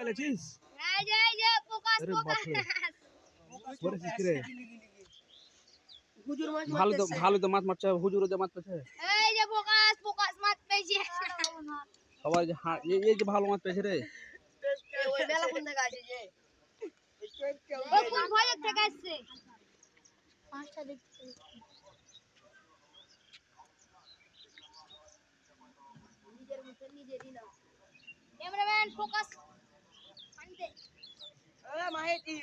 পেলেছিস? এই যে ফোকাস আরে ফোকাস বাপরে পড়েছিস কি রে? হুজুর মাছ ভালো তো মারতেছে। ভালো তো মাছ মারছে, হুজুরও যে মাছ পেয়েছে। এই যে ফোকাস ফোকাস মাছ পেয়েছি সবাই যে এই যে ভালো মাছ পেয়েছে রে। ওই বেলা কোন থেকে আসে যে? ও কোন ভয় থেকে আসছে পাঁচটা দেখতে নিজের মুখে নিজেরই না। ক্যামেরাম্যান ফোকাস পানিতে এ মাইটি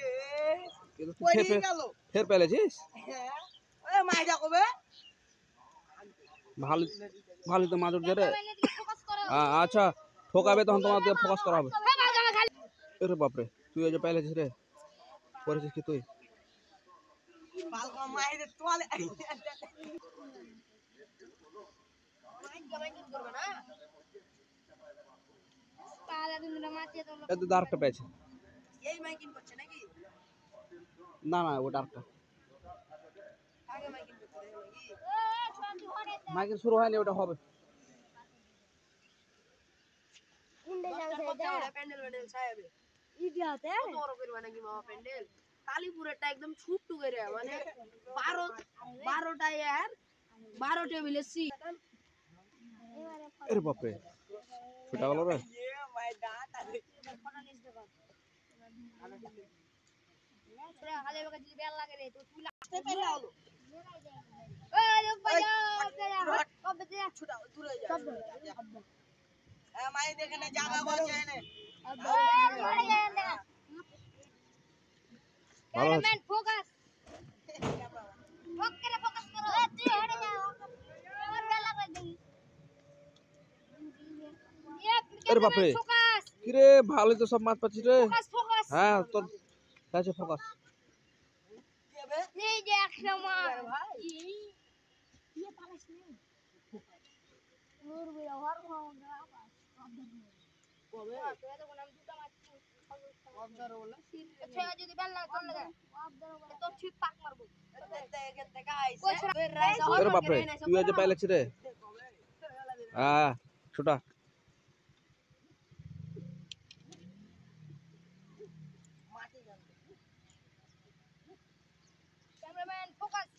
কিন্তু তুই কই ফের গেল? ফের পেলেছিস? হ্যাঁ এ মাইটা কবে? ভালো ভালো তো মাছ উঠছে রে। ক্যামেরাম্যান এদিকে ফোকাস করো আচ্ছা ঠকাবে তখন তোমাকে ফোকাস করা হবে। খালি আরে বাপরে তুই এই যে পেলেছিস রে। পড়েছিস কি তুই? বালকা মাইরে তোলে। মাইক করবে না? পালা দিন মাছ এত এই তো দাঁড়টা পেয়েছে। এই মাইকিং করছে নাকি? না না ওটা আরেকটা। আগে মাইকিং করতে দেয় নাকি? মাইকেল শুরু হয়নি, ওটা হবে। কুন্ডে দশটার যাবে পর এটা যাবে প্যান্ডেল প্যান্ডেল ছায়াবে। ইডিয়াতে কত বড় করবে নাকি মামা প্যান্ডেল? কালীপুরেরটা একদম ছোট্ট করে মানে 12টায় আর 12 টেবিলের সিট। আরে বাপরে ছুটা গেল রে। হালে বাগে যদি বেল লাগে রে তো তুই আসতে পেলে হলো। ওই বাজা কবে দে ছুটা দূরে যা। এ মাই দেখে না জায়গা বলছে এনে। ভালো আছে। ক্যামেরাম্যান ফোকাস ওকে ফোকাস করো তুই হেডে যা আমার বেল লাগবে দেখি আরে বাপরে ফোকাস কি রে, ভালো তো সব মাছ পাচ্ছিস রে। ফোকাস ফোকাস হ্যাঁ তোর কাছে ফোকাস। দেবে এই যে একশো মাছ ভাই। ইয়ে পালাস না নূর বিরা হর খাওয়া আবার কবে? তুই তো কোন দুটো মাছ অবজার বলে। আচ্ছা যদি বেল লাগে তোর লাগে তো ঠিক পাক মারবো এখান থেকে আইছে। আরে বাপরে তুই এই যে পেলেছিস রে। হ্যাঁ ছুটা। ক্যামেরাম্যান ফোকাস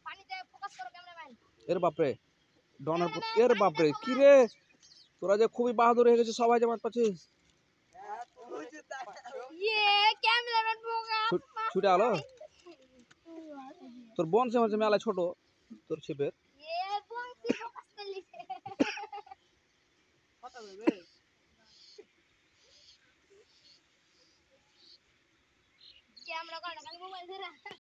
পানিতে ফোকাস করো ক্যামেরাম্যান এর বাপরে ডনের এর বাপরে কি রে, তোরা যে খুবই বাহাদুর হয়ে গেছিস, সবাই যে মাছ পাচ্ছিস। ইয়ে ক্যামেরাম্যান ফোকাস ছুটে আলো তোর বোন সে হচ্ছে মেলায় ছোট তোর ছিপের। ইয়ে বংশী ফোকাস করলিছে কত দেবে? ক্যামেরা করে খালি মোবাইল ধরে